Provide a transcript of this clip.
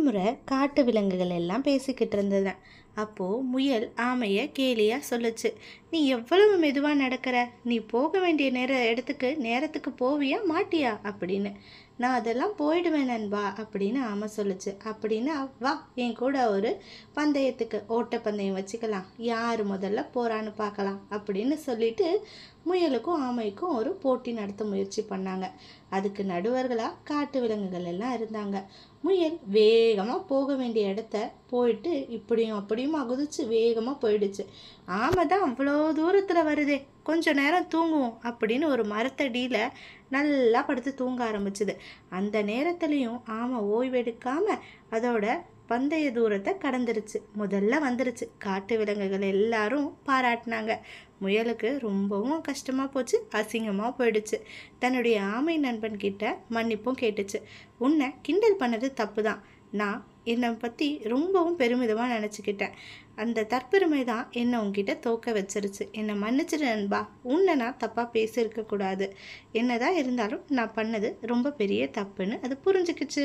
முறை காட்டு விலங்குகள் எல்லாம் பேசிக்கிட்டு இருந்தது. அப்போது முயல் ஆமையை கேலியாக சொல்லுச்சு, நீ எவ்வளவு மெதுவாக நடக்கிற, நீ போக வேண்டிய இடத்துக்கு நேரத்துக்கு போவியா மாட்டியா அப்படின்னு. நான் அதெல்லாம் போயிடுவேன் நண்பா அப்படின்னு ஆமை சொல்லுச்சு. அப்படின்னா வா என் கூட ஒரு பந்தயத்துக்கு ஓட்டப்பந்தயம் வச்சுக்கலாம், யார் முதல்ல போகிறான்னு பார்க்கலாம் அப்படின்னு சொல்லிட்டு முயலுக்கும் ஆமைக்கும் ஒரு போட்டி நடத்த முயற்சி பண்ணாங்க. அதுக்கு நடுவர்களாக காட்டு விலங்குகள் எல்லாம் இருந்தாங்க. முயல் வேகமாக போக வேண்டிய இடத்த போயிட்டு இப்படியும் அப்படியுமா குதிச்சு வேகமாக போயிடுச்சு. ஆமை தான் அவ்வளோ தூரத்தில் வருதே, கொஞ்சம் நேரம் தூங்குவோம் அப்படின்னு ஒரு மரத்தடியில் நல்லா படுத்து தூங்க ஆரம்பிச்சுது. அந்த நேரத்துலையும் ஆமை ஓய்வெடுக்காமல் அதோட பந்தய தூரத்தை கடந்துருச்சு, முதல்ல வந்துருச்சு. காட்டு விலங்குகள் எல்லாரும் பாராட்டினாங்க. முயலுக்கு ரொம்பவும் கஷ்டமாக போச்சு, அசிங்கமாக போயிடுச்சு. தன்னுடைய ஆமை நண்பன் கிட்ட மன்னிப்பும் கேட்டுச்சு. உன்னை கிண்டல் பண்ணது தப்பு தான், நான் என்னை பற்றி ரொம்பவும் பெருமிதமாக நினச்சிக்கிட்டேன். அந்த தற்பெருமை தான் என்னை உங்ககிட்ட தோக்க வச்சிருச்சு, என்னை மன்னிச்சிடு நண்பா, உன்னை நான் தப்பாக பேசியிருக்கக்கூடாது, என்னதான் இருந்தாலும் நான் பண்ணது ரொம்ப பெரிய தப்புன்னு அது புரிஞ்சுக்கிச்சு.